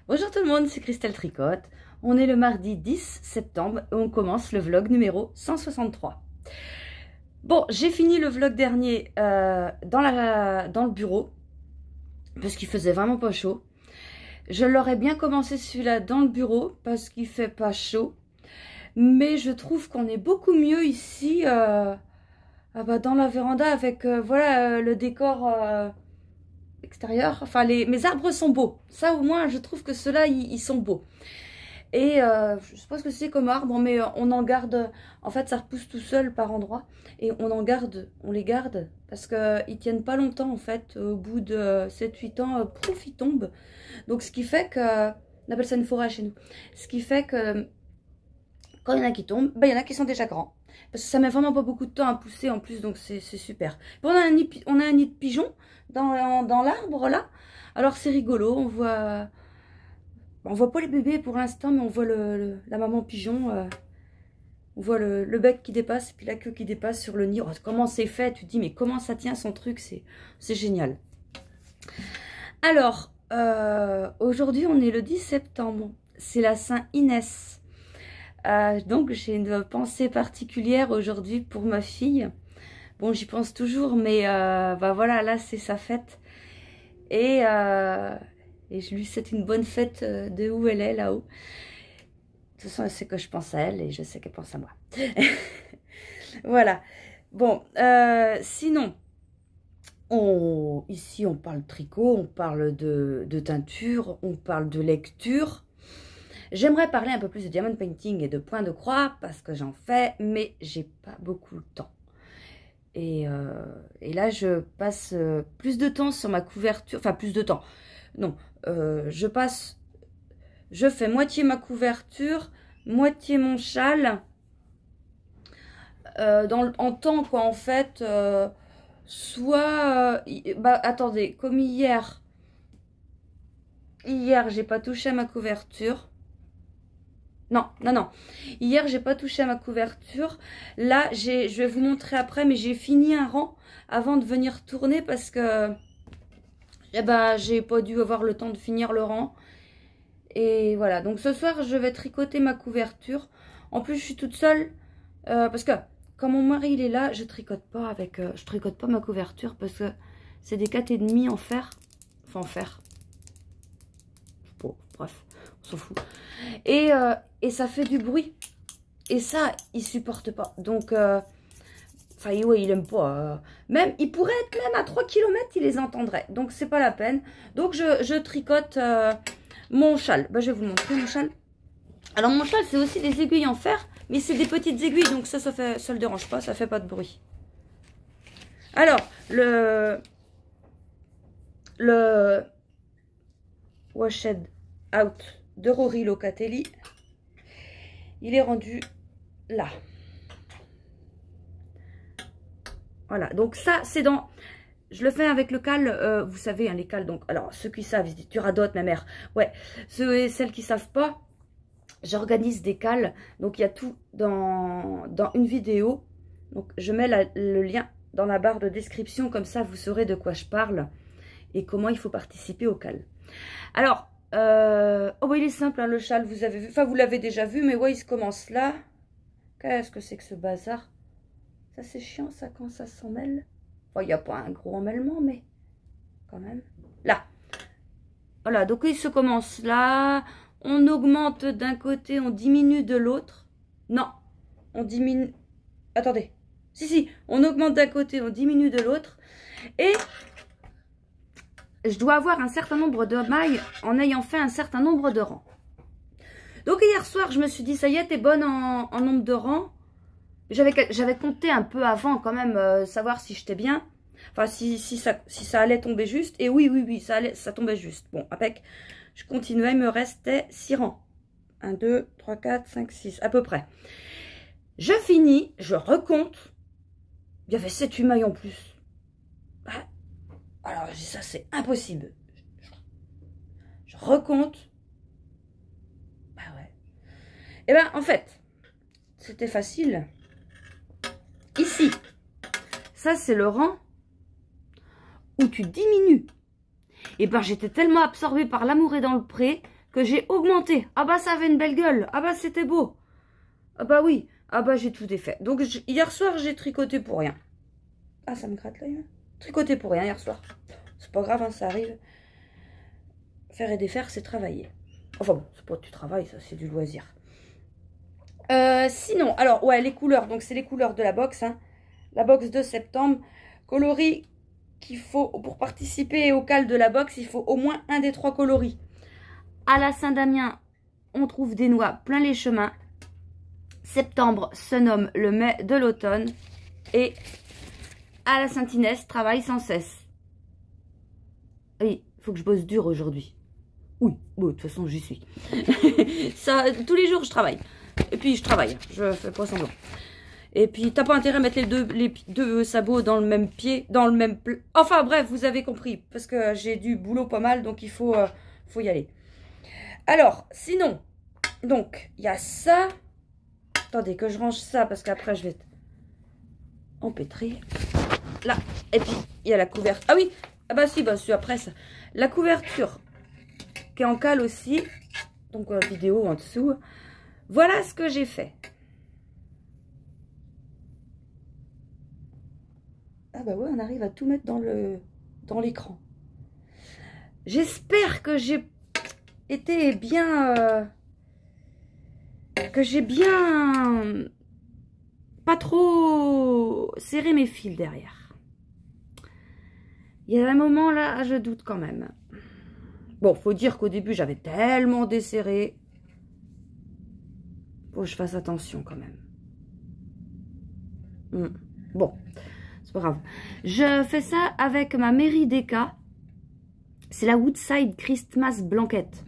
Bonjour tout le monde, c'est Christelle Tricotte. On est le mardi 10 septembre et on commence le vlog numéro 163. Bon, j'ai fini le vlog dernier dans le bureau parce qu'il faisait vraiment pas chaud. Je l'aurais bien commencé celui-là dans le bureau parce qu'il fait pas chaud. Mais je trouve qu'on est beaucoup mieux ici dans la véranda avec voilà le décor extérieur. Enfin, mes arbres sont beaux. Ça au moins, je trouve que ceux-là, ils sont beaux. Et je sais pas ce que c'est comme arbre, mais on en garde. En fait, ça repousse tout seul par endroits. Et on les garde parce qu'ils tiennent pas longtemps en fait. Au bout de 7-8 ans, pouf, ils tombent. Donc ce qui fait que, on appelle ça une forêt chez nous. Ce qui fait que quand il y en a qui tombent, il y en a qui sont déjà grands. Parce que ça met vraiment pas beaucoup de temps à pousser en plus, donc c'est super. Puis on a un nid de pigeons dans l'arbre là. Alors c'est rigolo, on voit pas les bébés pour l'instant, mais on voit la maman pigeon. On voit le bec qui dépasse, puis la queue qui dépasse sur le nid. Oh, comment c'est fait? Tu te dis, mais comment ça tient son truc? C'est génial. Alors, aujourd'hui, on est le 10 septembre. C'est la Saint-Inès. Donc, j'ai une pensée particulière aujourd'hui pour ma fille. Bon, j'y pense toujours, mais voilà, là, c'est sa fête. Et je lui souhaite une bonne fête de où elle est, là-haut. De toute façon, elle sait que je pense à elle et je sais qu'elle pense à moi. Voilà. Bon, sinon, ici, on parle tricot, on parle de teinture, on parle de lecture. J'aimerais parler un peu plus de diamond painting et de point de croix parce que j'en fais, mais j'ai pas beaucoup de temps. Et là, je passe plus de temps sur ma couverture, enfin plus de temps. Non, je fais moitié ma couverture, moitié mon châle, en temps quoi en fait, attendez, comme hier j'ai pas touché à ma couverture. Non. Hier, j'ai pas touché à ma couverture. Là, je vais vous montrer après, mais j'ai fini un rang avant de venir tourner parce que j'ai pas dû avoir le temps de finir le rang. Et voilà, donc ce soir, je vais tricoter ma couverture. En plus, je suis toute seule parce que quand mon mari il est là, je tricote pas ma couverture parce que c'est des 4,5 en fer. Enfin, en fer. Bon, bref, on s'en fout. Et ça fait du bruit. Et ça, il supporte pas. Donc, enfin, ouais, il aime pas. Même, il pourrait être même à 3 km, il les entendrait. Donc, c'est pas la peine. Donc, je tricote mon châle. Je vais vous montrer mon châle. Alors, mon châle, c'est aussi des aiguilles en fer. Mais c'est des petites aiguilles. Donc, ça le dérange pas. Ça fait pas de bruit. Alors, le Washed Out de Rory Locatelli, il est rendu là. Voilà, donc ça c'est dans, je le fais avec le cal, vous savez hein, les cals, donc alors ceux qui savent, ils disent tu radotes ma mère, ouais, ceux et celles qui savent pas, j'organise des cals, donc il y a tout dans une vidéo, donc je mets le lien dans la barre de description, comme ça vous saurez de quoi je parle et comment il faut participer au cal. Alors, il est simple, hein, le châle, vous avez vu, enfin vous l'avez déjà vu, mais ouais, il se commence là. Qu'est-ce que c'est que ce bazar? Ça c'est chiant, ça, quand ça s'en mêle. Bon, il n'y a pas un gros emmêlement, mais quand même. Là. Voilà, donc il se commence là. On augmente d'un côté, on diminue de l'autre. Non, on diminue. Attendez. Si, on augmente d'un côté, on diminue de l'autre. Et je dois avoir un certain nombre de mailles en ayant fait un certain nombre de rangs. Donc hier soir, je me suis dit, ça y est, t'es bonne en nombre de rangs. J'avais compté un peu avant quand même, savoir si j'étais bien. Enfin, si ça allait tomber juste. Et oui, ça tombait juste. Bon, avec, je continuais, il me restait 6 rangs. 1, 2, 3, 4, 5, 6, à peu près. Je finis, je recompte. Il y avait 7-8 mailles en plus. Alors, je dis ça, c'est impossible. Je recompte. Bah ouais. Et ben, en fait, c'était facile. Ici, ça, c'est le rang où tu diminues. Et ben j'étais tellement absorbée par l'amour est dans le pré que j'ai augmenté. Ah bah ça avait une belle gueule. Ah bah c'était beau. Ah bah oui. Ah bah j'ai tout défait. Donc hier soir j'ai tricoté pour rien. Ah ça me gratte l'œil. Hein. Tricoté pour rien hier soir. C'est pas grave, hein, ça arrive. Faire et défaire c'est travailler. Enfin bon, c'est pas du travail, ça c'est du loisir. Sinon, alors ouais les couleurs. Donc c'est les couleurs de la box. Hein. La box de septembre. Coloris qu'il faut, pour participer au cal de la box, il faut au moins un des 3 coloris. À la Saint-Damien, on trouve des noix plein les chemins. Septembre se nomme le mai de l'automne. Et à la Saint-Inès, travaille sans cesse. Oui, il faut que je bosse dur aujourd'hui. Oui, bon, de toute façon, j'y suis. Ça, tous les jours, je travaille. Et puis, je travaille. Je fais pas semblant. Et puis, t'as pas intérêt à mettre les deux sabots dans le même pied, dans le même... Enfin, bref, vous avez compris. Parce que j'ai du boulot pas mal, donc il faut y aller. Alors, sinon, donc, il y a ça. Attendez, que je range ça, parce qu'après, je vais empêtrer. Là. Et puis, il y a la couverture. Ah oui, ah bah si, après ça. La couverture, qui est en cale aussi. Donc, vidéo en dessous. Voilà ce que j'ai fait. Ah bah ouais, on arrive à tout mettre dans l'écran. J'espère que j'ai été bien... que j'ai bien... pas trop serré mes fils derrière. Il y a un moment là, je doute quand même. Bon, faut dire qu'au début, j'avais tellement desserré. Faut que je fasse attention quand même. Bon. C'est pas grave. Je fais ça avec ma Mairie Deka. C'est la Woodside Christmas Blanket.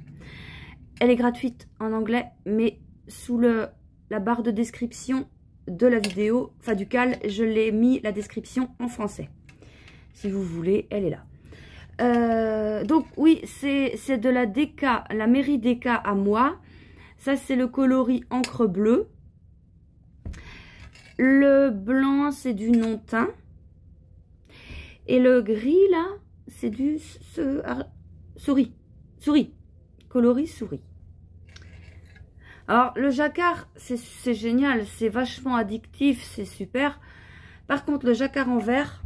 Elle est gratuite en anglais, mais sous la barre de description de la vidéo, enfin du cal, je l'ai mis la description en français. Si vous voulez, elle est là. Donc oui, c'est de la Deka, la Mairie Deka à moi. Ça, c'est le coloris encre bleue. Le blanc, c'est du non-teint. Et le gris, là, c'est du souris. Souris. Coloris souris. Alors, le jacquard, c'est génial. C'est vachement addictif. C'est super. Par contre, le jacquard en vert,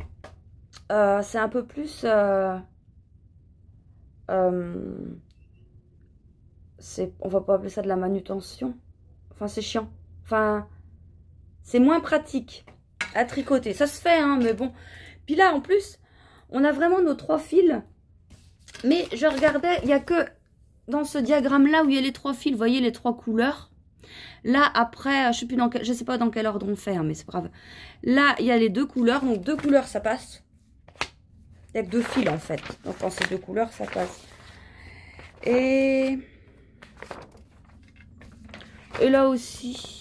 c'est un peu plus... on va pas appeler ça de la manutention. Enfin, c'est chiant. Enfin, c'est moins pratique à tricoter. Ça se fait, hein, mais bon... Puis là, en plus, on a vraiment nos 3 fils. Mais je regardais, il n'y a que dans ce diagramme-là où il y a les 3 fils, vous voyez les 3 couleurs. Là, après, je sais pas dans quel ordre on fait, hein, mais c'est pas grave. Là, il y a les 2 couleurs. Donc, 2 couleurs, ça passe. Il n'y a que 2 fils, en fait. Donc, quand c'est 2 couleurs, ça passe. Et là aussi...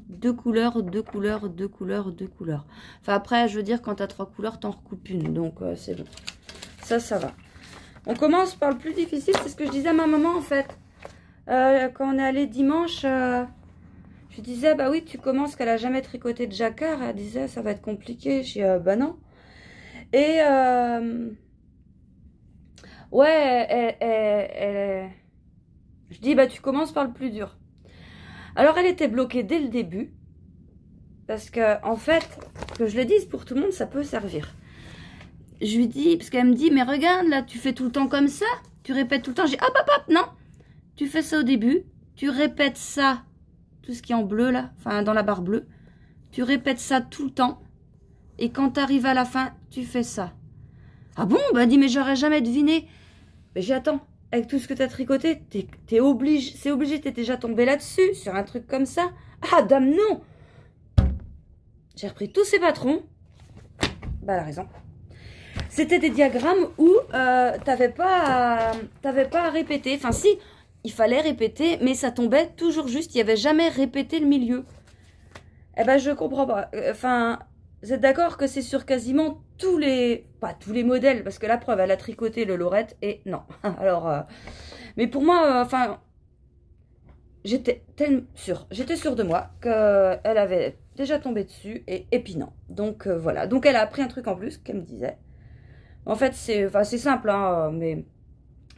2 couleurs, 2 couleurs, 2 couleurs, 2 couleurs. Enfin, après, je veux dire, quand tu as 3 couleurs, t'en recoupes une. Donc, c'est bon. Ça va. On commence par le plus difficile. C'est ce que je disais à ma maman, en fait. Quand on est allé dimanche, je disais, bah oui, tu commences, qu'elle a jamais tricoté de jacquard. Elle disait, ça va être compliqué. Je dis, bah non. Et, ouais, je dis, bah tu commences par le plus dur. Alors, elle était bloquée dès le début. Parce que, en fait, que je le dise pour tout le monde, ça peut servir. Je lui dis, parce qu'elle me dit, mais regarde, là, tu fais tout le temps comme ça. Tu répètes tout le temps. J'ai dit, hop, hop, hop, non. Tu fais ça au début. Tu répètes ça, tout ce qui est en bleu, là, enfin, dans la barre bleue. Tu répètes ça tout le temps. Et quand tu arrives à la fin, tu fais ça. Ah bon? Bah, dit, mais j'aurais jamais deviné. Mais j'ai attends. Avec tout ce que tu as tricoté, c'est obligé, t'es déjà tombé là-dessus, sur un truc comme ça. Ah, dame, non. J'ai repris tous ces patrons. Bah, elle a raison. C'était des diagrammes où t'avais pas à répéter. Enfin, si, il fallait répéter, mais ça tombait toujours juste. Il n'y avait jamais répété le milieu. Eh ben, je comprends pas. Enfin, vous êtes d'accord que c'est sur quasiment tous les... Pas tous les modèles, parce que la preuve, elle a tricoté le lorette et non. Alors, mais pour moi, enfin, j'étais sûre de moi qu'elle avait déjà tombé dessus et puis non. Donc, voilà. Donc, elle a appris un truc en plus, qu'elle me disait. En fait, c'est simple, hein, mais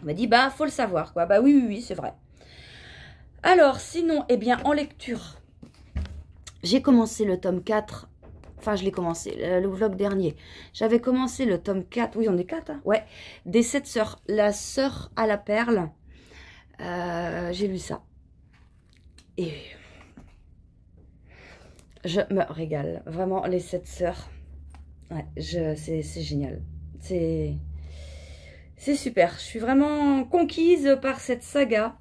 on m'a dit, bah, faut le savoir, quoi. Bah oui, c'est vrai. Alors, sinon, eh bien, en lecture, j'ai commencé le tome 4. Enfin, je l'ai commencé, le vlog dernier. J'avais commencé le tome 4. Oui, on est 4, hein, ouais. Des 7 sœurs. La sœur à la perle. J'ai lu ça. Et je me régale. Vraiment, les 7 sœurs. Ouais, c'est génial. C'est super. Je suis vraiment conquise par cette saga.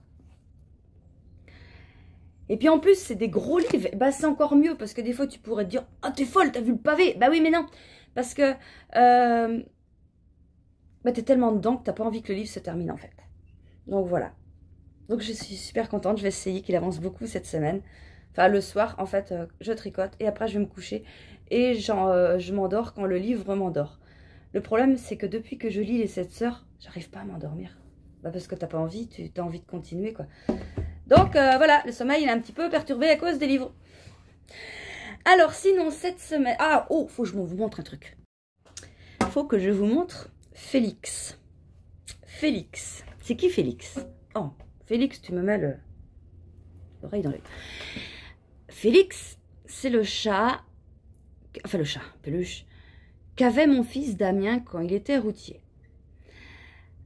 Et puis en plus, c'est des gros livres. Bah, c'est encore mieux parce que des fois, tu pourrais te dire « Oh, t'es folle, t'as vu le pavé ?» Bah oui, mais non. Parce que bah, t'es tellement dedans que t'as pas envie que le livre se termine en fait. Donc voilà. Donc je suis super contente. Je vais essayer qu'il avance beaucoup cette semaine. Enfin, le soir, en fait, je tricote et après, je vais me coucher. Et je m'endors quand le livre m'endort. Le problème, c'est que depuis que je lis Les 7 sœurs, j'arrive pas à m'endormir. Bah, parce que t'as pas envie, tu as envie de continuer, quoi. Donc, voilà, le sommeil, il est un petit peu perturbé à cause des livres. Alors, sinon, cette semaine... Ah, oh, faut que je vous montre un truc. Faut que je vous montre Félix. Félix. C'est qui Félix? Oh, Félix, tu me mets l'oreille dans l'œil. Félix, c'est le chat... Enfin, le chat, peluche, qu'avait mon fils Damien quand il était routier.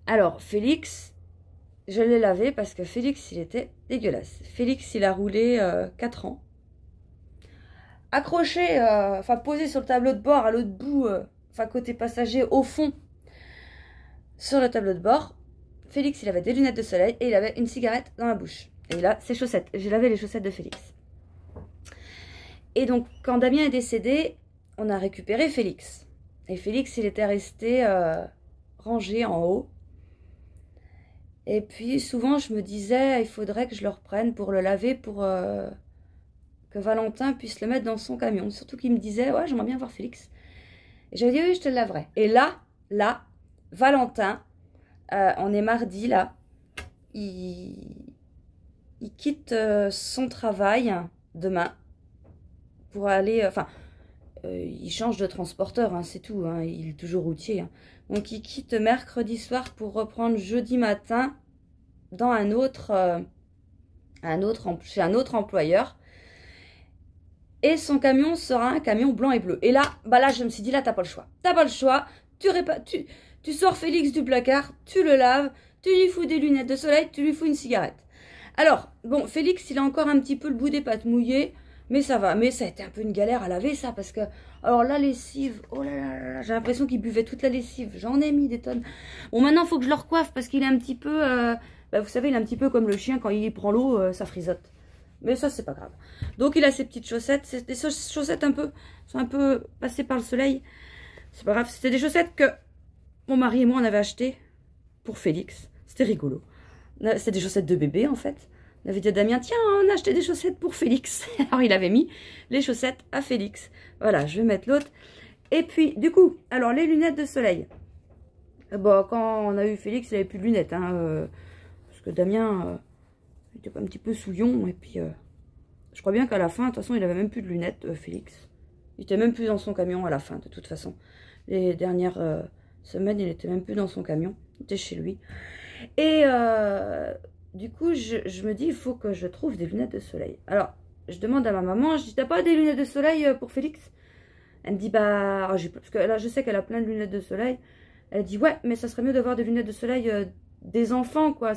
Alors, Félix... Je l'ai lavé parce que Félix, il était dégueulasse. Félix, il a roulé 4 ans. Accroché, enfin posé sur le tableau de bord à l'autre bout, enfin côté passager, au fond, sur le tableau de bord. Félix, il avait des lunettes de soleil et il avait une cigarette dans la bouche. Et là, ses chaussettes. J'ai lavé les chaussettes de Félix. Et donc, quand Damien est décédé, on a récupéré Félix. Et Félix, il était resté rangé en haut. Et puis, souvent, je me disais, il faudrait que je le reprenne pour le laver, pour que Valentin puisse le mettre dans son camion. Surtout qu'il me disait, ouais, j'aimerais bien voir Félix. Et j'avais dit, oui, je te le laverai. Et là, Valentin, on est mardi, là, il quitte son travail demain pour aller, enfin, il change de transporteur, hein, c'est tout, hein, il est toujours routier, hein. Donc, il quitte mercredi soir pour reprendre jeudi matin dans chez un autre employeur. Et son camion sera un camion blanc et bleu. Et là, bah là, je me suis dit, là, t'as pas le choix. T'as pas le choix. Tu sors Félix du placard, tu le laves, tu lui fous des lunettes de soleil, tu lui fous une cigarette. Alors, bon, Félix, il a encore un petit peu le bout des pattes mouillées. Mais ça va, mais ça a été un peu une galère à laver ça, parce que, alors la lessive, oh là là là, j'ai l'impression qu'il buvait toute la lessive, j'en ai mis des tonnes. Bon, maintenant, il faut que je le recoiffe, parce qu'il est un petit peu, bah, vous savez, il est un petit peu comme le chien, quand il prend l'eau, ça frisote. Mais ça, c'est pas grave. Donc, il a ses petites chaussettes, c'est des chaussettes sont un peu passées par le soleil. C'est pas grave, c'était des chaussettes que mon mari et moi, on avait achetées pour Félix. C'était rigolo. C'était des chaussettes de bébé, en fait. On avait dit à Damien, tiens, on a acheté des chaussettes pour Félix. Alors, il avait mis les chaussettes à Félix. Voilà, je vais mettre l'autre. Et puis, du coup, alors, les lunettes de soleil. Bon, quand on a eu Félix, il n'avait plus de lunettes. Hein, parce que Damien était un petit peu souillon. Et puis, je crois bien qu'à la fin, de toute façon, il n'avait même plus de lunettes, Félix. Il était même plus dans son camion à la fin, de toute façon. Les dernières semaines, il n'était même plus dans son camion. Il était chez lui. Et... du coup, je me dis, il faut que je trouve des lunettes de soleil. Alors, je demande à ma maman, je dis, t'as pas des lunettes de soleil pour Félix? Elle me dit, bah, parce que là, je sais qu'elle a plein de lunettes de soleil. Elle dit, ouais, mais ça serait mieux d'avoir des lunettes de soleil des enfants, quoi,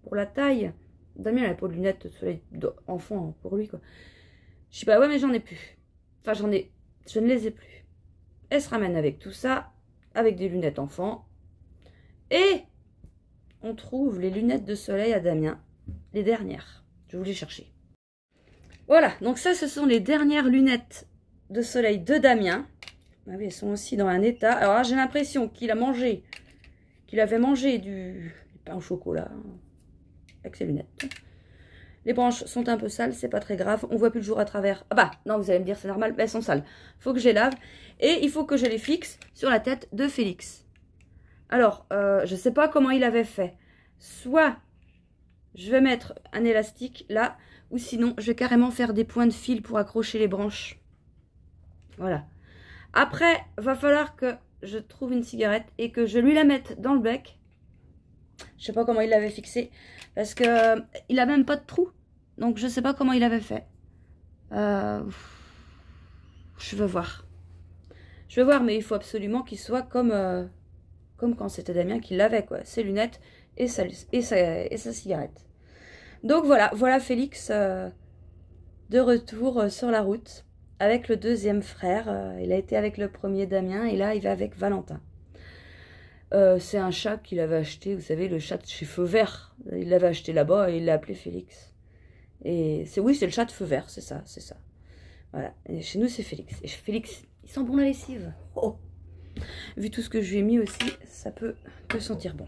pour la taille. Damien, il n'a pas de lunettes de soleil d'enfant pour lui, quoi. Je dis, bah ouais, mais j'en ai plus. Enfin, je ne les ai plus. Elle se ramène avec tout ça, avec des lunettes enfants. Et... on trouve les lunettes de soleil à Damien, les dernières. Je vais vous les chercher. Voilà, donc ça, ce sont les dernières lunettes de soleil de Damien. Ah oui, elles sont aussi dans un état. Alors là, j'ai l'impression qu'il avait mangé du pain au chocolat avec ses lunettes. Les branches sont un peu sales, c'est pas très grave. On voit plus le jour à travers. Ah bah, non, vous allez me dire, c'est normal, elles sont sales. Il faut que je les lave et il faut que je les fixe sur la tête de Félix. Alors, je ne sais pas comment il avait fait. Soit je vais mettre un élastique là, ou sinon je vais carrément faire des points de fil pour accrocher les branches. Voilà. Après, va falloir que je trouve une cigarette et que je lui la mette dans le bec. Je sais pas comment il l'avait fixé. Parce que il a même pas de trou. Donc je sais pas comment il avait fait. Je veux voir. Je veux voir, mais il faut absolument qu'il soit comme quand c'était Damien qui l'avait, quoi. Ses lunettes et sa cigarette. Donc voilà, voilà Félix de retour sur la route avec le deuxième frère. Il a été avec le premier Damien et là il va avec Valentin. C'est un chat qu'il avait acheté, vous savez, le chat de chez Feu Vert. Il l'avait acheté là-bas et il l'a appelé Félix. Et oui, c'est le chat de Feu Vert, c'est ça, c'est ça. Voilà, et chez nous c'est Félix. Et Félix, il sent bon la lessive. Oh, vu tout ce que je lui ai mis aussi, ça peut que sentir bon.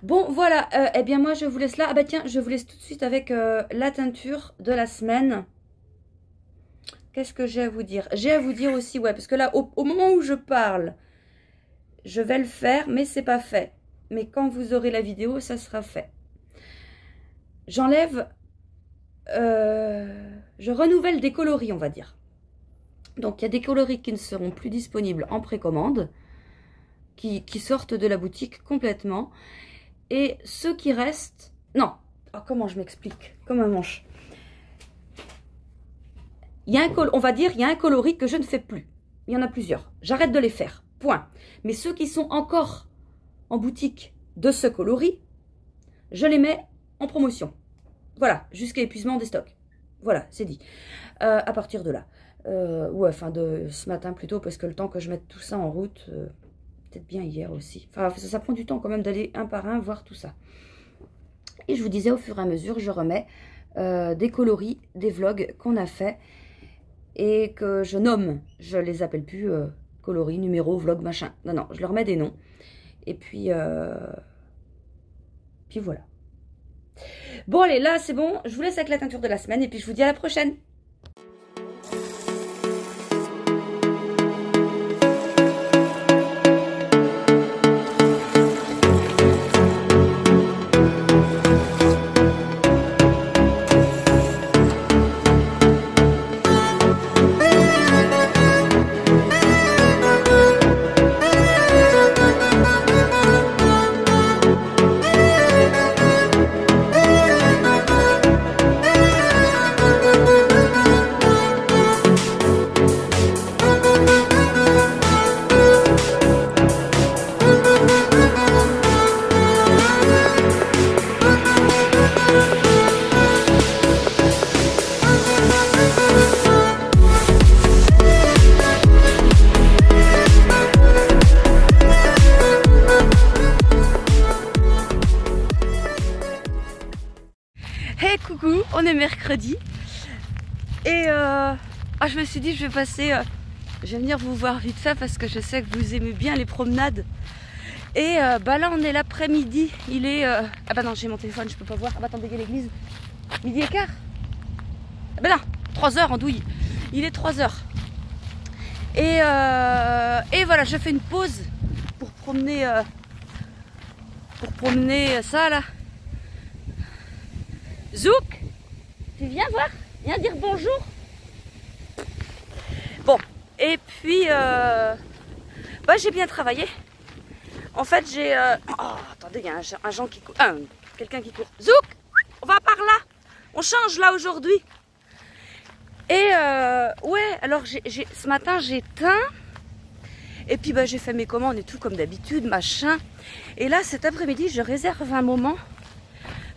Bon, voilà, eh bien moi je vous laisse là. Ah bah tiens, je vous laisse tout de suite avec la teinture de la semaine. Qu'est-ce que j'ai à vous dire? J'ai à vous dire aussi, ouais, parce que là, au moment où je parle, je vais le faire, mais c'est pas fait. Mais quand vous aurez la vidéo, ça sera fait. J'enlève, je renouvelle des coloris, on va dire. Donc, il y a des coloris qui ne seront plus disponibles en précommande, qui sortent de la boutique complètement. Et ceux qui restent... Non, oh, comment je m'explique? Comme un manche. Il y a on va dire, il y a un coloris que je ne fais plus. Il y en a plusieurs. J'arrête de les faire. Point. Mais ceux qui sont encore en boutique de ce coloris, je les mets en promotion. Voilà, jusqu'à épuisement des stocks. Voilà, c'est dit. À partir de là. Ouais, enfin de ce matin plutôt, parce que le temps que je mette tout ça en route, peut-être bien hier aussi. Enfin, ça prend du temps quand même d'aller un par un voir tout ça. Et je vous disais, au fur et à mesure, je remets des coloris, des vlogs qu'on a fait et que je nomme. Je les appelle plus coloris, numéro, vlog, machin. Non, non, je leur mets des noms. Et puis voilà. Bon, allez, là, c'est bon. Je vous laisse avec la teinture de la semaine et puis je vous dis à la prochaine. Hey coucou, on est mercredi et je me suis dit je vais passer, je vais venir vous voir vite fait parce que je sais que vous aimez bien les promenades. Et bah là on est l'après-midi, il est ah bah non j'ai mon téléphone, je peux pas voir. Ah bah attendez, il y a l'église, midi et quart. Ah bah là 3 h en douille, il est 3 h. Et voilà, je fais une pause pour promener ça là. Zouk, tu viens voir? Viens dire bonjour. Bon, et puis bah, j'ai bien travaillé. En fait, j'ai... Oh, attendez, il y a un gens qui court. Quelqu'un qui court. Zouk, on va par là. On change là aujourd'hui. Et ouais, alors ce matin, j'ai teint. Et puis bah, j'ai fait mes commandes et tout comme d'habitude, machin. Et là, cet après-midi, je réserve un moment.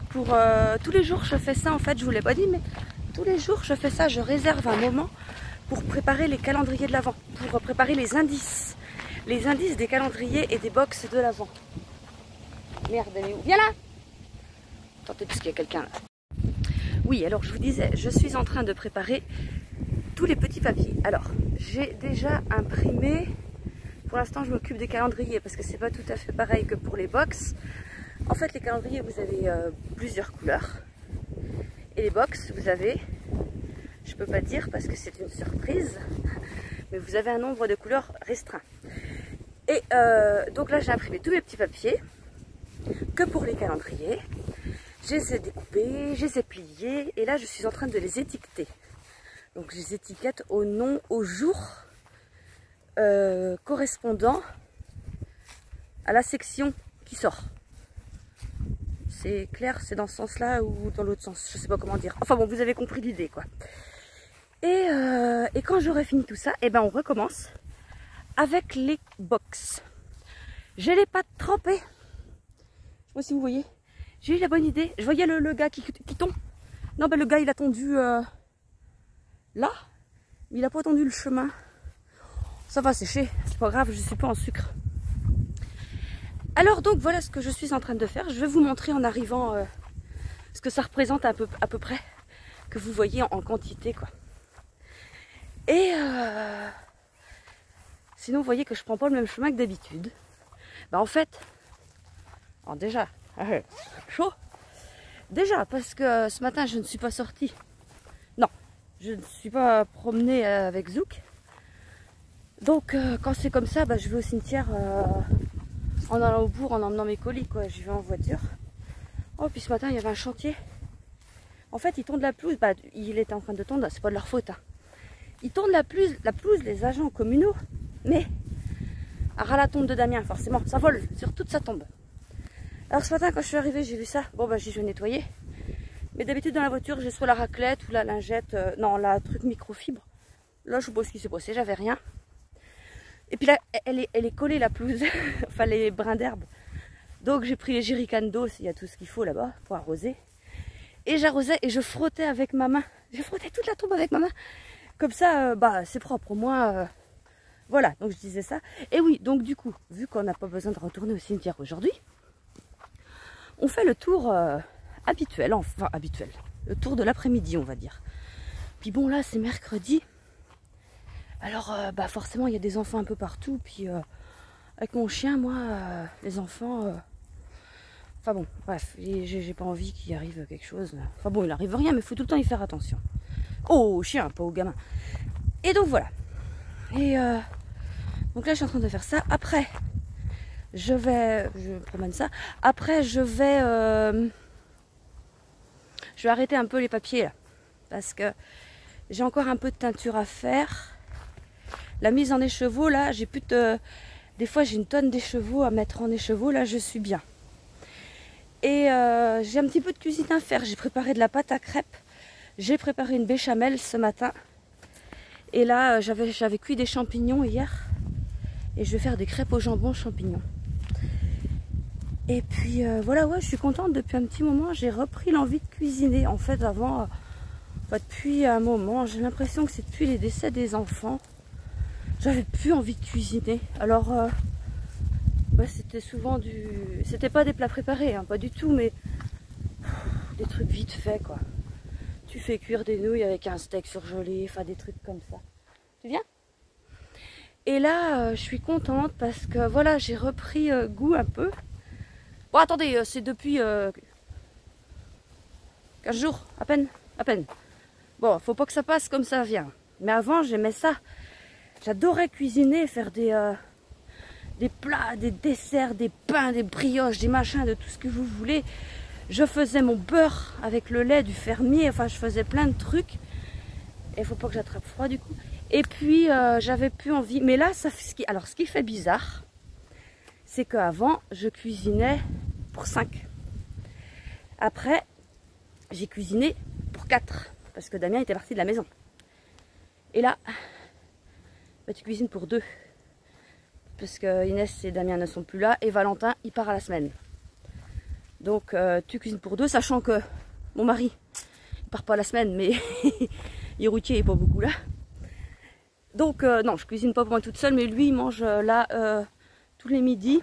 Pour tous les jours je fais ça, en fait je vous l'ai pas dit, mais tous les jours je fais ça, je réserve un moment pour préparer les calendriers de l'Avent, pour préparer les indices des calendriers et des box de l'Avent. Merde, elle est où? Viens là. Attendez, parce qu'il y a quelqu'un là. Oui, alors je vous disais, je suis en train de préparer tous les petits papiers. Alors, j'ai déjà imprimé, pour l'instant je m'occupe des calendriers parce que c'est pas tout à fait pareil que pour les box. En fait, les calendriers, vous avez plusieurs couleurs. Et les box, vous avez, je peux pas dire parce que c'est une surprise, mais vous avez un nombre de couleurs restreint. Et donc là, j'ai imprimé tous mes petits papiers, que pour les calendriers. Je les ai découpés, je les ai pliés, et là, je suis en train de les étiqueter. Donc, je les étiquette au nom, au jour correspondant à la section qui sort. C'est clair, c'est dans ce sens-là ou dans l'autre sens, je sais pas comment dire. Enfin bon, vous avez compris l'idée quoi. Et quand j'aurai fini tout ça, et ben on recommence avec les box. J'ai les pattes trempées. Je sais pas si vous voyez. J'ai eu la bonne idée. Je voyais le gars qui tombe. Non, ben le gars il a tendu là, mais il a pas tendu le chemin. Ça va sécher, c'est pas grave, je suis pas en sucre. Alors donc voilà ce que je suis en train de faire. Je vais vous montrer en arrivant ce que ça représente à peu près, que vous voyez en quantité quoi. Et sinon vous voyez que je prends pas le même chemin que d'habitude. Bah en fait, alors déjà, chaud. Déjà parce que ce matin je ne suis pas sortie. Non, je ne suis pas promenée avec Zouk. Donc quand c'est comme ça, bah, je vais au cimetière en allant au bourg, en emmenant mes colis quoi. J'y vais en voiture. Oh puis ce matin il y avait un chantier. En fait ils tondent la pelouse. Bah il était en train de tondre, c'est pas de leur faute. Hein. Ils tondent la pelouse, les agents communaux. Mais à ras la tombe de Damien forcément, ça vole sur toute sa tombe. Alors ce matin quand je suis arrivée j'ai vu ça. Bon bah je vais nettoyer. Mais d'habitude dans la voiture j'ai soit la raclette ou la lingette, non la truc microfibre. Là je sais pas ce qui s'est passé, j'avais rien. Et puis là elle est collée la pelouse, enfin les brins d'herbe. Donc j'ai pris les jerrycans d'eau, il y a tout ce qu'il faut là-bas pour arroser. Et j'arrosais et je frottais avec ma main. J'ai frotté toute la tombe avec ma main. Comme ça, bah c'est propre au moins. Voilà, donc je disais ça. Et oui, donc du coup, vu qu'on n'a pas besoin de retourner au cimetière aujourd'hui, on fait le tour habituel, enfin habituel, le tour de l'après-midi on va dire. Puis bon là c'est mercredi, alors bah forcément il y a des enfants un peu partout, puis avec mon chien moi, les enfants, enfin bon, bref, j'ai pas envie qu'il arrive quelque chose. Enfin bon il arrive rien mais il faut tout le temps y faire attention. Au chien, pas au gamin. Et donc voilà. Et donc là je suis en train de faire ça, après... je promène ça. Après, je vais arrêter un peu les papiers là, parce que j'ai encore un peu de teinture à faire. La mise en écheveau là, j'ai plus de. Des fois, j'ai une tonne d'écheveau à mettre en écheveau. Là, je suis bien. Et j'ai un petit peu de cuisine à faire. J'ai préparé de la pâte à crêpes. J'ai préparé une béchamel ce matin. Et là, j'avais cuit des champignons hier. Et je vais faire des crêpes au jambon champignons. Et puis voilà, ouais, je suis contente. Depuis un petit moment, j'ai repris l'envie de cuisiner. En fait, avant, depuis un moment, j'ai l'impression que c'est depuis les décès des enfants, j'avais plus envie de cuisiner. Alors, c'était souvent c'était pas des plats préparés, hein, pas du tout, mais des trucs vite faits, quoi. Tu fais cuire des nouilles avec un steak surgelé, enfin des trucs comme ça. Tu viens? Et là, je suis contente parce que voilà, j'ai repris goût un peu. Bon, attendez, c'est depuis 15 jours, à peine, à peine. Bon, faut pas que ça passe comme ça vient. Mais avant, j'aimais ça. J'adorais cuisiner, faire des plats, des desserts, des pains, des brioches, des machins, de tout ce que vous voulez. Je faisais mon beurre avec le lait du fermier. Enfin, je faisais plein de trucs. Et il faut pas que j'attrape froid du coup. Et puis, j'avais plus envie. Mais là, alors, ce qui fait bizarre, c'est qu'avant, je cuisinais pour 5. Après, j'ai cuisiné pour 4. Parce que Damien était parti de la maison. Et là, bah, tu cuisines pour 2. Parce que Inès et Damien ne sont plus là. Et Valentin, il part à la semaine. Donc, tu cuisines pour 2, sachant que mon mari, il part pas à la semaine, mais il est routier, il est pas beaucoup là. Donc, non, je cuisine pas pour moi toute seule, mais lui, il mange là tous les midis,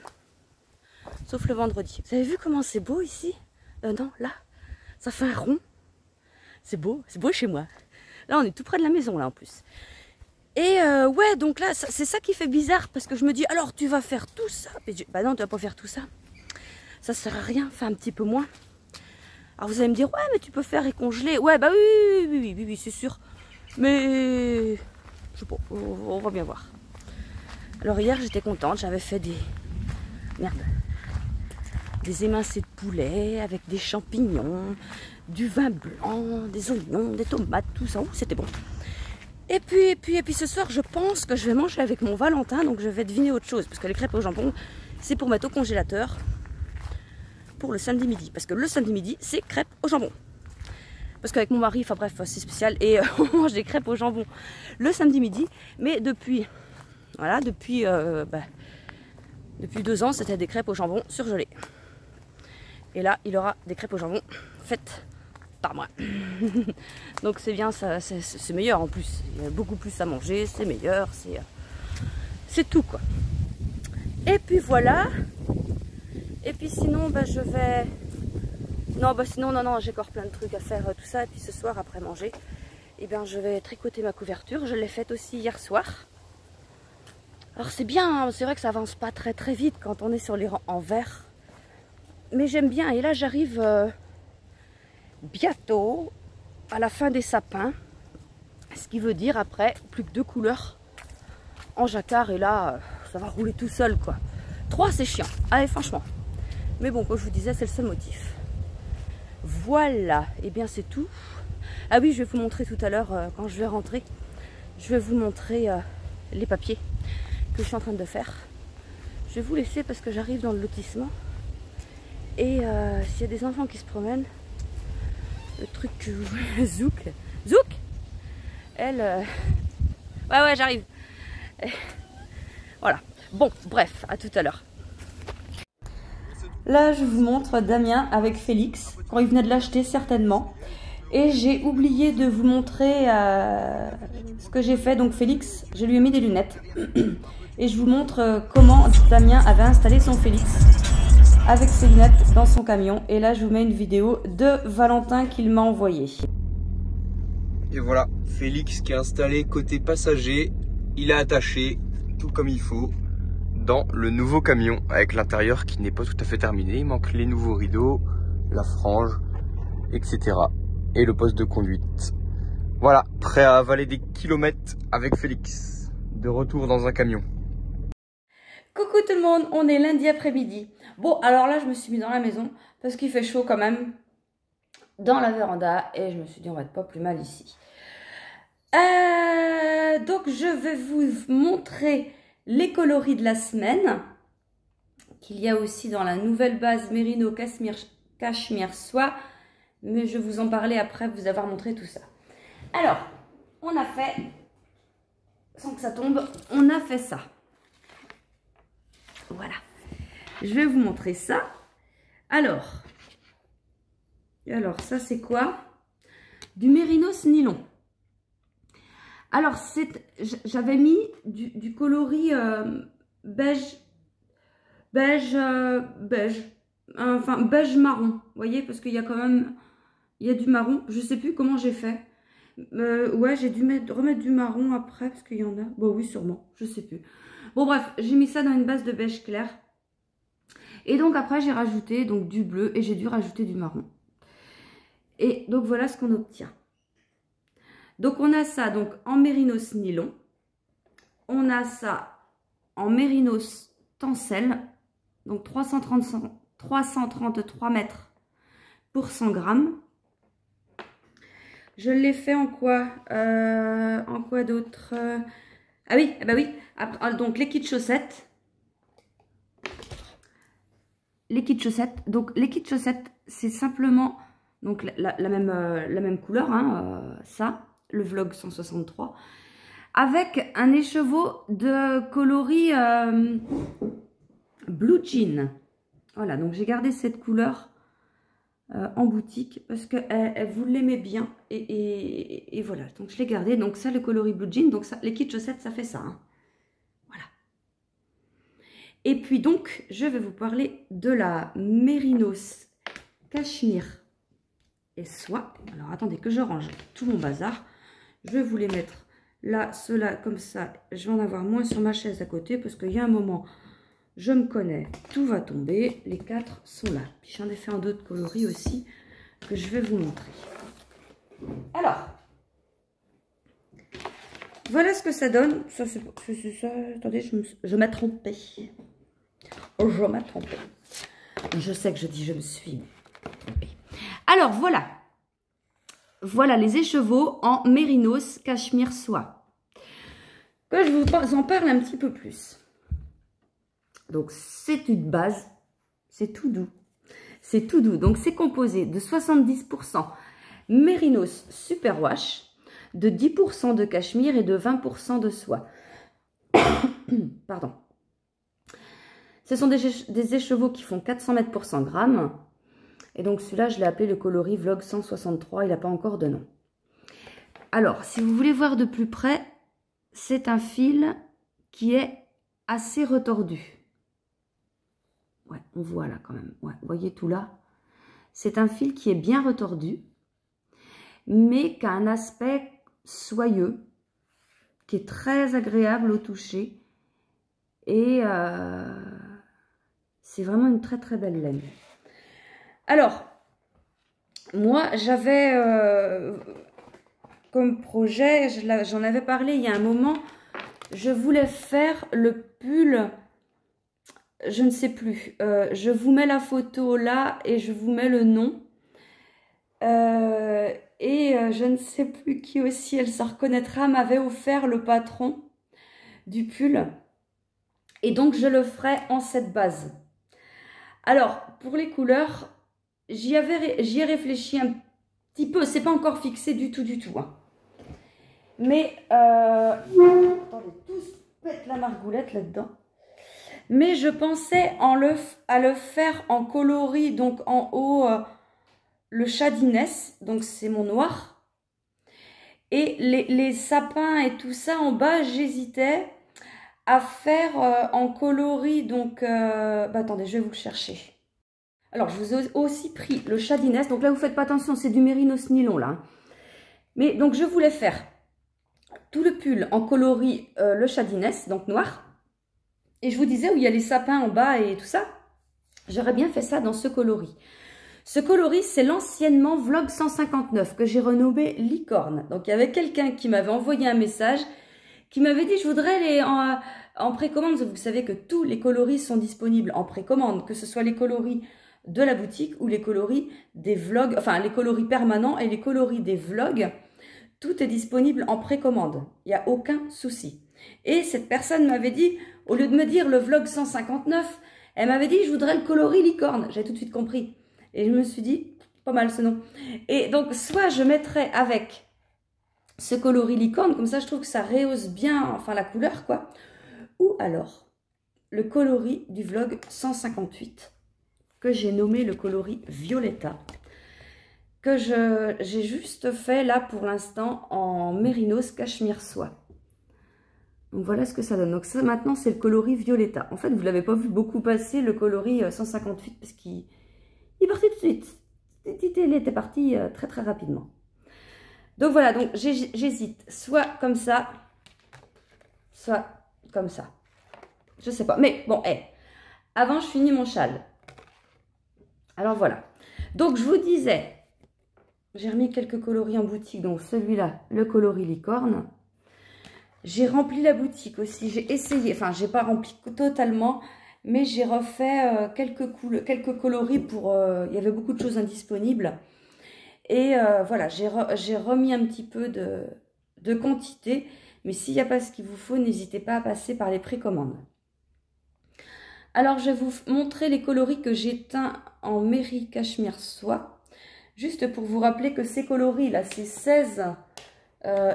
sauf le vendredi. Vous avez vu comment c'est beau ici? Non, là, ça fait un rond. C'est beau chez moi. Là, on est tout près de la maison, là, en plus. Et ouais, donc là, c'est ça qui fait bizarre, parce que je me dis, alors, tu vas faire tout ça? Bah non, tu vas pas faire tout ça. Ça sert à rien, fais un petit peu moins. Alors, vous allez me dire, ouais, mais tu peux faire et congeler. Ouais, bah oui, c'est sûr. Mais, je sais pas, on va bien voir. Alors, hier, j'étais contente, j'avais fait des émincés de poulet avec des champignons, du vin blanc, des oignons, des tomates, tout ça. C'était bon. Et puis ce soir, je pense que je vais manger avec mon Valentin, donc je vais deviner autre chose. Parce que les crêpes au jambon, c'est pour mettre au congélateur pour le samedi midi. Parce que le samedi midi, c'est crêpes au jambon. Parce qu'avec mon mari, enfin bref, c'est spécial. Et on mange des crêpes au jambon le samedi midi. Mais depuis, voilà, depuis 2 ans, c'était des crêpes au jambon surgelées. Et là, il aura des crêpes au jambon faites par moi. Donc c'est bien, c'est meilleur en plus. Il y a beaucoup plus à manger, c'est meilleur, c'est tout quoi. Et puis voilà. Et puis sinon, je vais... Non, sinon, non, j'ai encore plein de trucs à faire, tout ça. Et puis ce soir, après manger, eh bien, je vais tricoter ma couverture. Je l'ai faite aussi hier soir. Alors c'est bien, hein, c'est vrai que ça avance pas très vite quand on est sur les rangs en vert. Mais j'aime bien. Et là, j'arrive bientôt à la fin des sapins. Ce qui veut dire après, plus que 2 couleurs en jacquard. Et là, ça va rouler tout seul, quoi. 3, c'est chiant. Allez, franchement. Mais bon, comme je vous disais, c'est le seul motif. Voilà. Et bien, c'est tout. Ah oui, je vais vous montrer tout à l'heure, quand je vais rentrer, je vais vous montrer les papiers que je suis en train de faire. Je vais vous laisser parce que j'arrive dans le lotissement. Et s'il y a des enfants qui se promènent, le truc que vous voyez, Zouk, elle... Ouais, j'arrive. Voilà. Bon, bref, à tout à l'heure. Là, je vous montre Damien avec Félix, quand il venait de l'acheter certainement. Et j'ai oublié de vous montrer ce que j'ai fait. Donc Félix, je lui ai mis des lunettes. Et je vous montre comment Damien avait installé son Félix avec ses lunettes dans son camion. Et là, je vous mets une vidéo de Valentin qu'il m'a envoyée. Et voilà, Félix qui est installé côté passager. Il est attaché, tout comme il faut, dans le nouveau camion, avec l'intérieur qui n'est pas tout à fait terminé. Il manque les nouveaux rideaux, la frange, etc. Et le poste de conduite. Voilà, prêt à avaler des kilomètres avec Félix. De retour dans un camion. Coucou tout le monde, on est lundi après-midi. Bon, alors là, je me suis mis dans la maison parce qu'il fait chaud quand même dans la véranda et je me suis dit, on va être pas plus mal ici. Donc, je vais vous montrer les coloris de la semaine qu'il y a aussi dans la nouvelle base Merino Cashmere Soie. Mais je vais vous en parler après vous avoir montré tout ça. Alors, on a fait, sans que ça tombe, on a fait ça. Voilà. Je vais vous montrer ça. Alors ça c'est quoi? Du Mérinos nylon. Alors, j'avais mis du coloris beige, enfin beige marron. Vous voyez, parce qu'il y a quand même, il y a du marron. Je sais plus comment j'ai fait. Ouais, j'ai dû remettre du marron après, parce qu'il y en a. Bon, oui, sûrement, je sais plus. Bon, bref, j'ai mis ça dans une base de beige clair. Et donc après, j'ai rajouté donc du bleu et j'ai dû rajouter du marron. Et donc voilà ce qu'on obtient. Donc on a ça donc en mérinos nylon. On a ça en mérinos tencel. Donc 333 mètres pour 100 grammes. Je l'ai fait en quoi? En quoi d'autre? Ah oui, bah oui. Après, donc les kits chaussettes. Les kits chaussettes. Donc les kits chaussettes, c'est simplement donc la même couleur, hein, ça. Le vlog 163, avec un écheveau de coloris blue jean. Voilà, donc j'ai gardé cette couleur en boutique parce que vous l'aimez bien et voilà, donc je l'ai gardé. Donc ça, le coloris blue jean, donc ça, les kits chaussettes, ça fait ça, hein. Voilà. Et puis donc, je vais vous parler de la Mérinos Cashmere et Soie. Alors attendez que je range tout mon bazar. Je vais vous les mettre là, ceux-là, comme ça. Je vais en avoir moins sur ma chaise à côté parce qu'il y a un moment, je me connais, tout va tomber. Les 4 sont là. Puis j'en ai fait un d'autres coloris aussi que je vais vous montrer. Alors, voilà ce que ça donne. Ça, c'est ça. Attendez, je m'ai trompée. Je m'ai trompée. Je sais que je dis je me suis trompée. Alors, voilà. Voilà les écheveaux en Mérinos Cashmere Soie. que je vous en parle un petit peu plus. Donc, c'est une base, c'est tout doux. C'est tout doux. Donc, c'est composé de 70% Mérinos Superwash, de 10% de cachemire et de 20% de soie. Pardon. Ce sont des écheveaux qui font 400 mètres pour 100 grammes. Et donc, celui-là, je l'ai appelé le coloris Vlog 163. Il n'a pas encore de nom. Alors, si vous voulez voir de plus près, c'est un fil qui est assez retordu. Ouais, on voit là quand même. Ouais, vous voyez tout là? C'est un fil qui est bien retordu, mais qui a un aspect soyeux, qui est très agréable au toucher. Et c'est vraiment une très très belle laine. Alors, moi, j'avais comme projet, j'en avais parlé il y a un moment, je voulais faire le pull, je ne sais plus, je vous mets la photo là et je vous mets le nom. Je ne sais plus qui aussi, elle se reconnaîtra, m'avait offert le patron du pull. Et donc, je le ferai en cette base. Alors, pour les couleurs, j'y ai réfléchi un petit peu. C'est pas encore fixé du tout, hein. Mais, attendez, tous pète la margoulette là-dedans. Mais je pensais à le faire en coloris, donc en haut, le Chadiness, donc c'est mon noir. Et les sapins et tout ça en bas, j'hésitais à faire en coloris, donc, attendez, je vais vous le chercher. Alors, je vous ai aussi pris le Chadiness, donc là, vous faites pas attention, c'est du Mérinos nylon, là. Mais, donc, je voulais faire tout le pull en coloris le Chadiness, donc noir. Et je vous disais où il y a les sapins en bas et tout ça, j'aurais bien fait ça dans ce coloris. Ce coloris, c'est l'anciennement Vlog 159 que j'ai renommé Licorne. Donc, il y avait quelqu'un qui m'avait envoyé un message qui m'avait dit, je voudrais les en précommande. Vous savez que tous les coloris sont disponibles en précommande, que ce soit les coloris de la boutique ou les coloris des vlogs, enfin les coloris permanents et les coloris des vlogs. Tout est disponible en précommande. Il n'y a aucun souci. Et cette personne m'avait dit, au lieu de me dire le Vlog 159, elle m'avait dit, je voudrais le coloris Licorne. J'ai tout de suite compris. Et je me suis dit, pas mal ce nom. Et donc, soit je mettrais avec ce coloris Licorne, comme ça je trouve que ça rehausse bien, enfin la couleur quoi. Ou alors, le coloris du Vlog 158, que j'ai nommé le coloris Violetta, que j'ai juste fait là pour l'instant en Mérinos Cachemire Soie. Donc voilà ce que ça donne. Donc ça maintenant c'est le coloris Violetta. En fait vous ne l'avez pas vu beaucoup passer le coloris 158 parce qu'il est parti tout de suite. Il était parti très très rapidement. Donc voilà, donc j'hésite soit comme ça, soit comme ça. Je sais pas. Mais bon, avant je finis mon châle. Alors voilà. Donc je vous disais, j'ai remis quelques coloris en boutique. Donc celui-là, le coloris Licorne. J'ai rempli la boutique aussi. J'ai essayé, enfin j'ai pas rempli totalement, mais j'ai refait quelques coloris pour... il y avait beaucoup de choses indisponibles. Et voilà, j'ai remis un petit peu de quantité. Mais s'il n'y a pas ce qu'il vous faut, n'hésitez pas à passer par les précommandes. Alors, je vais vous montrer les coloris que j'ai teints en Méri Cachemire Soie. Juste pour vous rappeler que ces coloris, là, c'est 16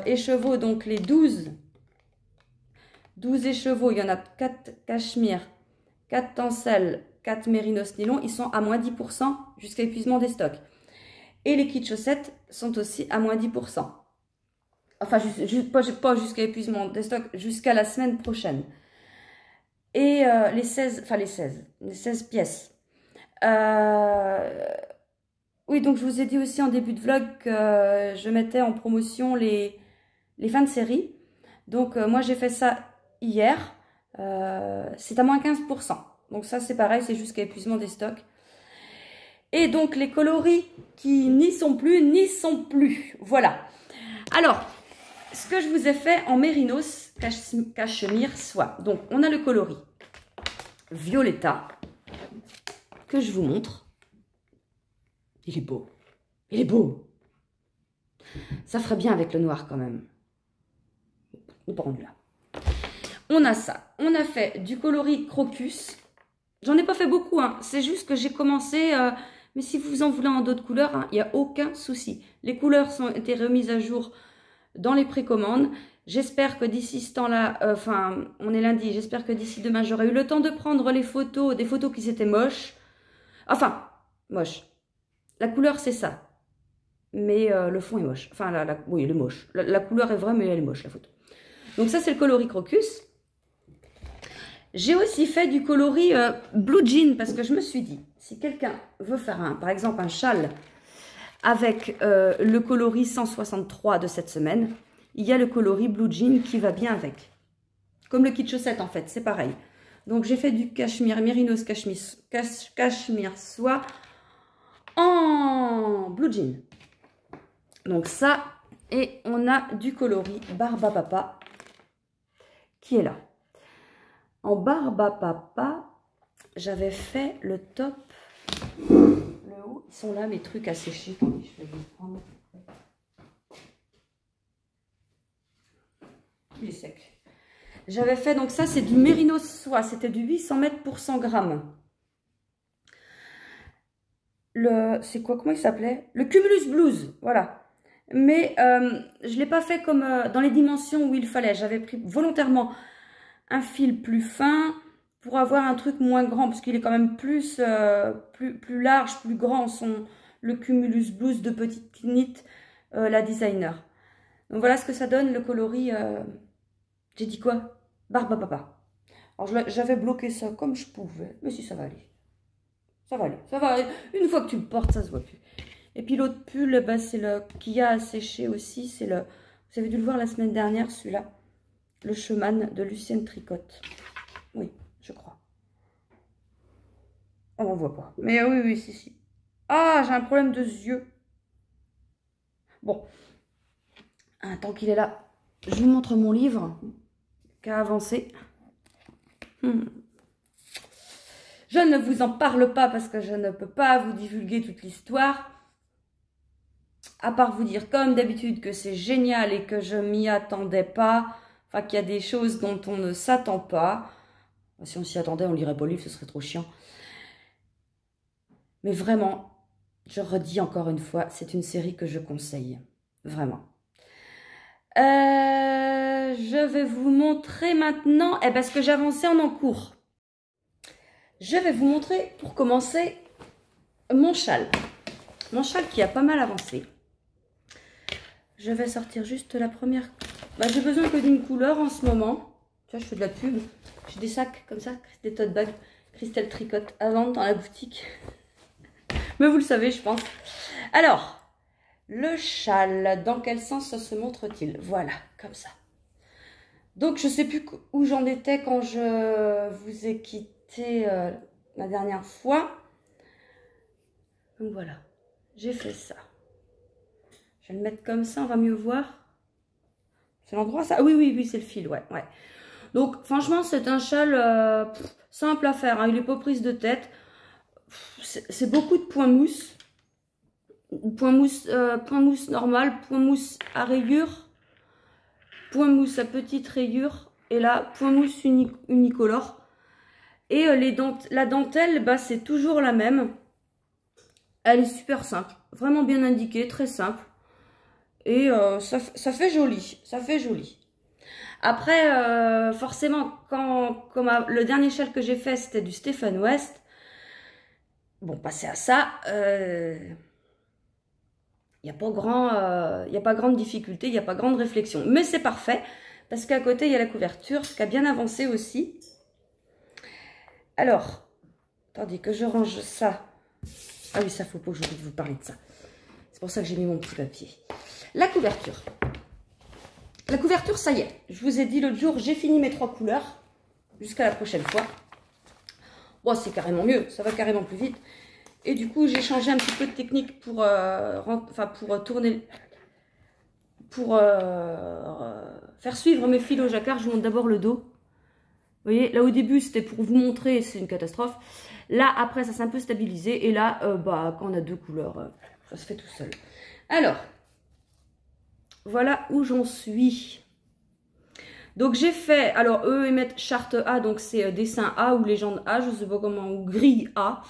écheveaux, donc les 12 écheveaux. Il y en a 4 cachemire, 4 tencel, 4 mérinos nylon. Ils sont à moins 10% jusqu'à épuisement des stocks. Et les kits chaussettes sont aussi à moins 10%. Enfin, pas jusqu'à épuisement des stocks, jusqu'à la semaine prochaine. Et les 16 pièces. Oui, donc je vous ai dit aussi en début de vlog que je mettais en promotion les fins de série. Donc moi j'ai fait ça hier. C'est à moins 15%. Donc ça c'est pareil, c'est jusqu'à épuisement des stocks. Et donc les coloris qui n'y sont plus, voilà. Alors, ce que je vous ai fait en Mérinos Cachemire Soie. Donc, on a le coloris Violetta, que je vous montre. Il est beau. Il est beau. Ça ferait bien avec le noir quand même. On prend là. on a ça. On a fait du coloris crocus. J'en ai pas fait beaucoup, hein. C'est juste que j'ai commencé... mais si vous en voulez en d'autres couleurs, hein, il n'y a aucun souci. Les couleurs ont été remises à jour dans les précommandes. J'espère que d'ici ce temps-là, enfin, on est lundi, j'espère que d'ici demain, j'aurai eu le temps de prendre les photos, des photos qui étaient moches. Enfin, moche. La couleur, c'est ça. Mais le fond est moche. Enfin, oui, il est moche. La couleur est vraie, mais elle est moche, la photo. Donc ça, c'est le coloris crocus. J'ai aussi fait du coloris blue jean, parce que je me suis dit, si quelqu'un veut faire, par exemple, un châle avec le coloris 163 de cette semaine, il y a le coloris blue jean qui va bien avec. Comme le kit chaussette, en fait, c'est pareil. Donc, j'ai fait du cachemire, mérinos cachemire soie en blue jean. Donc, ça, et on a du coloris Barba Papa qui est là. En Barba Papa, j'avais fait le top, le haut. Ils sont là, mes trucs à sécher. Attendez, je vais les prendre. Il est sec. J'avais fait, donc ça, c'est du mérinos soie. C'était du 800 mètres pour 100 grammes. C'est quoi, comment il s'appelait? Le Cumulus Blues, voilà. Mais je ne l'ai pas fait comme dans les dimensions où il fallait. J'avais pris volontairement un fil plus fin pour avoir un truc moins grand, parce qu'il est quand même plus large, plus grand, le Cumulus Blues de petite knit, la designer. Donc voilà ce que ça donne, le coloris, j'ai dit quoi? Barba Papa. Alors j'avais bloqué ça comme je pouvais, mais si ça va aller. Ça va aller, ça va aller. Une fois que tu le portes, ça se voit plus. Et puis l'autre pull, bah, c'est le qui a à sécher aussi, c'est le, vous avez dû le voir la semaine dernière, celui-là. Le Chemin de Lucienne Tricotte. Oui, je crois. On ne voit pas. Mais oui, oui, si. Ah, j'ai un problème de yeux. Bon. Tant qu'il est là, je vous montre mon livre qui a avancé. Je ne vous en parle pas parce que je ne peux pas vous divulguer toute l'histoire. À part vous dire comme d'habitude que c'est génial et que je m'y attendais pas. Enfin, qu'il y a des choses dont on ne s'attend pas. Si on s'y attendait, on lirait pas le livre, ce serait trop chiant. Mais vraiment, je redis encore une fois, c'est une série que je conseille. Vraiment. Je vais vous montrer maintenant, parce que j'avançais en cours. Je vais vous montrer, pour commencer, mon châle. Mon châle qui a pas mal avancé. Je vais sortir juste la première... j'ai besoin que d'une couleur en ce moment. Tu vois, je fais de la pub. J'ai des sacs comme ça, des tote bags, Christelle Tricotte à vendre dans la boutique. Mais vous le savez, je pense. Alors, le châle, dans quel sens ça se montre-t-il? Voilà, comme ça. Donc, je ne sais plus où j'en étais quand je vous ai quitté la dernière fois. Donc, voilà. J'ai fait ça. Je vais le mettre comme ça, on va mieux voir. C'est l'endroit, ça? Ah, oui, c'est le fil, ouais. Donc, franchement, c'est un châle simple à faire. Hein. Il n'est pas prise de tête. C'est beaucoup de point mousse. Point mousse normal, point mousse à rayures, point mousse à petite rayure, et là, point mousse unicolore. Et la dentelle, c'est toujours la même. Elle est super simple, vraiment bien indiquée, très simple. Et ça fait joli, ça fait joli. Après, forcément, comme le dernier châle que j'ai fait, c'était du Stephen West. Bon, passer à ça, il n'y a pas grande difficulté, il n'y a pas grande réflexion. Mais c'est parfait, parce qu'à côté, il y a la couverture qui a bien avancé aussi. Alors, attendez que je range ça. Ah oui, ça, faut pas que j'oublie de vous parler de ça. C'est pour ça que j'ai mis mon petit papier. La couverture. La couverture, ça y est. Je vous ai dit l'autre jour, j'ai fini mes 3 couleurs. Jusqu'à la prochaine fois. Bon, c'est carrément mieux, ça va carrément plus vite. Et du coup, j'ai changé un petit peu de technique pour tourner, pour faire suivre mes fils au jacquard. Je vous montre d'abord le dos. Vous voyez, là au début, c'était pour vous montrer, c'est une catastrophe. Là, après, ça s'est un peu stabilisé. Et là, quand on a 2 couleurs, ça se fait tout seul. Alors, voilà où j'en suis. Donc j'ai fait, alors eux ils mettent charte A, donc c'est dessin A ou légende A, je sais pas comment, ou grille A.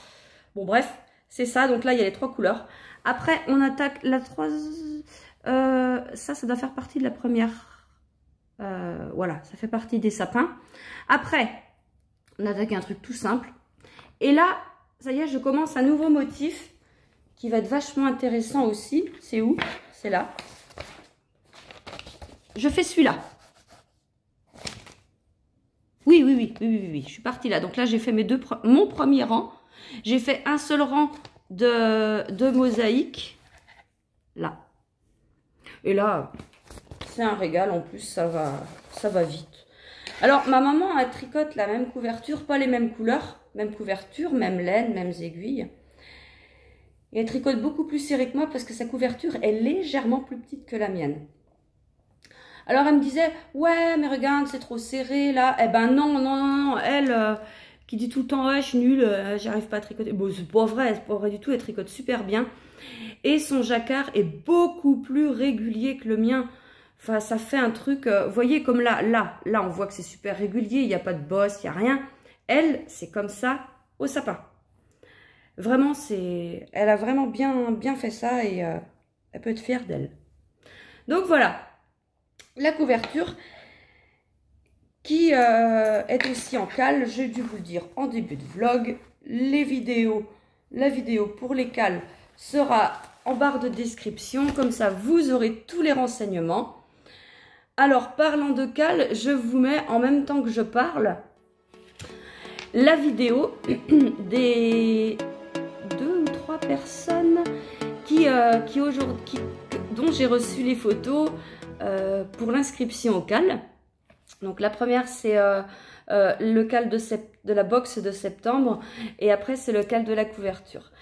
Bon bref, c'est ça, donc là il y a les 3 couleurs. Après on attaque la 3, ça doit faire partie de la première, voilà, ça fait partie des sapins. Après, on attaque un truc tout simple. Et là, ça y est, je commence un nouveau motif qui va être vachement intéressant aussi. C'est où? C'est là. Je fais celui-là. Oui, je suis partie là. Donc là, j'ai fait mon premier rang. J'ai fait un seul rang de mosaïque. Là. Et là, c'est un régal. En plus, ça va vite. Alors, ma maman, elle tricote la même couverture, pas les mêmes couleurs. Même couverture, même laine, mêmes aiguilles. Et elle tricote beaucoup plus serré que moi parce que sa couverture est légèrement plus petite que la mienne. Alors elle me disait, ouais mais regarde c'est trop serré là. Eh ben non, elle qui dit tout le temps, ouais je suis nulle, j'arrive pas à tricoter. Bon c'est pas vrai du tout, elle tricote super bien. Et son jacquard est beaucoup plus régulier que le mien. Enfin ça fait un truc, vous voyez comme là on voit que c'est super régulier, il n'y a pas de bosse, il n'y a rien. Elle, c'est comme ça au sapin. Vraiment, elle a vraiment bien fait ça et elle peut être fière d'elle. Donc voilà, la couverture qui est aussi en cale. J'ai dû vous le dire en début de vlog. La vidéo pour les cales sera en barre de description. Comme ça, vous aurez tous les renseignements. Alors, parlant de cales, je vous mets en même temps que je parle la vidéo des 2 ou 3 personnes dont j'ai reçu les photos pour l'inscription au cal. Donc la première c'est le cal de la box de septembre et après c'est le cal de la couverture.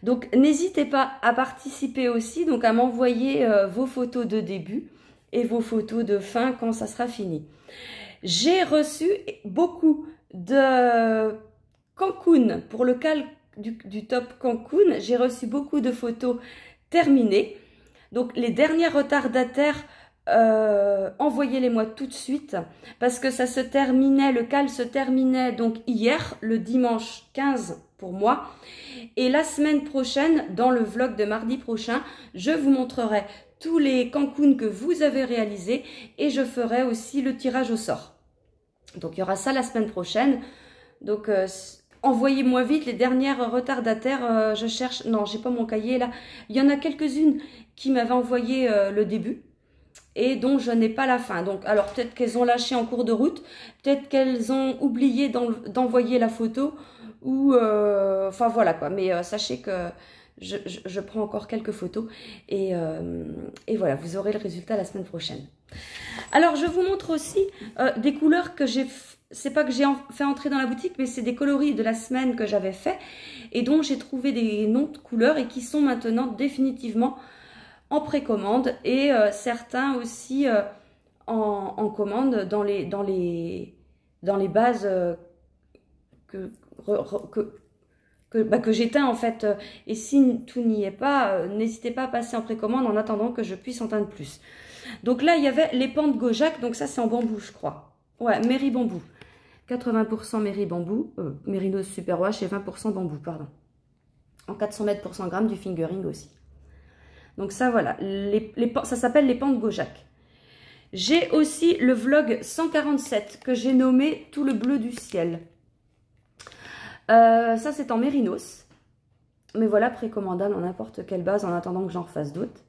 Donc n'hésitez pas à participer aussi, donc à m'envoyer vos photos de début et vos photos de fin quand ça sera fini. J'ai reçu beaucoup de Cancun pour le cal du top Cancun. J'ai reçu beaucoup de photos terminées. Donc les dernières retardataires, envoyez-les-moi tout de suite parce que ça se terminait, le cal se terminait donc hier, le dimanche 15 pour moi. Et la semaine prochaine, dans le vlog de mardi prochain, je vous montrerai tous les Cancun que vous avez réalisés et je ferai aussi le tirage au sort. Donc, il y aura ça la semaine prochaine. Donc, envoyez-moi vite les dernières retardataires. Je cherche... Non, j'ai pas mon cahier là. Il y en a quelques-unes qui m'avaient envoyé le début et dont je n'ai pas la fin. Donc, alors, peut-être qu'elles ont lâché en cours de route. Peut-être qu'elles ont oublié d'envoyer la photo. Ou... enfin, voilà quoi. Mais sachez que je prends encore quelques photos. Et voilà, vous aurez le résultat la semaine prochaine. Alors, je vous montre aussi des couleurs que j'ai... C'est pas que j'ai fait entrer dans la boutique, mais c'est des coloris de la semaine que j'avais fait et dont j'ai trouvé des noms de couleurs et qui sont maintenant définitivement en précommande et certains aussi en commande dans les bases que j'éteins en fait. Et si tout n'y est pas, n'hésitez pas à passer en précommande en attendant que je puisse en teindre plus. Donc là, il y avait les pans de Gojac, donc ça c'est en bambou, je crois. Ouais, Mairie Bambou. 80% Mairie Bambou, Mérinos Super Wash et 20% bambou, pardon. En 400 mètres pour 100 grammes du fingering aussi. Donc ça, voilà. Ça s'appelle les pans de Gojac. J'ai aussi le vlog 147 que j'ai nommé Tout le bleu du ciel. Ça, c'est en Mérinos. Mais voilà, précommandable en n'importe quelle base en attendant que j'en refasse d'autres.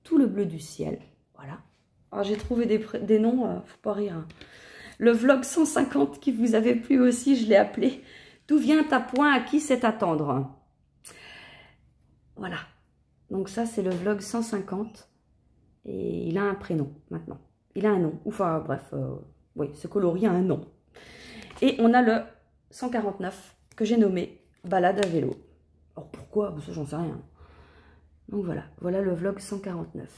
Tout le bleu du ciel. Voilà. Alors, j'ai trouvé des noms, faut pas rire. Hein. Le vlog 150 qui vous avait plu aussi, je l'ai appelé « D'où vient ta point, à qui c'est attendre ?» Voilà. Donc ça, c'est le vlog 150. Et il a un prénom maintenant. Il a un nom. Enfin, bref, oui, ce coloris a un nom. Et on a le 149 que j'ai nommé « Balade à vélo ». Alors pourquoi? Parce que j'en sais rien. Donc voilà, voilà le vlog 149.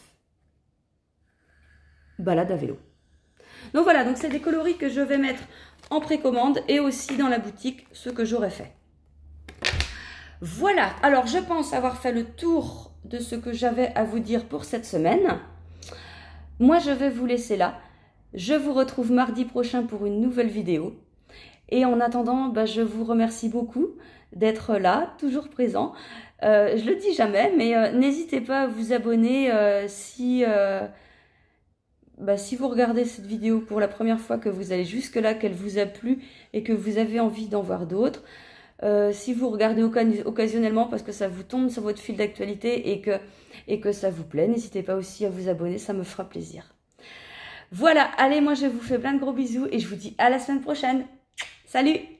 Balade à vélo. Donc voilà, donc c'est des coloris que je vais mettre en précommande et aussi dans la boutique, ce que j'aurais fait. Voilà, alors je pense avoir fait le tour de ce que j'avais à vous dire pour cette semaine. Moi, je vais vous laisser là. Je vous retrouve mardi prochain pour une nouvelle vidéo. Et en attendant, je vous remercie beaucoup d'être là, toujours présent. Je le dis jamais, mais n'hésitez pas à vous abonner si vous regardez cette vidéo pour la première fois, que vous allez jusque-là, qu'elle vous a plu et que vous avez envie d'en voir d'autres. Si vous regardez occasionnellement parce que ça vous tombe sur votre fil d'actualité et que ça vous plaît, n'hésitez pas aussi à vous abonner, ça me fera plaisir. Voilà, allez, moi je vous fais plein de gros bisous et je vous dis à la semaine prochaine. Salut!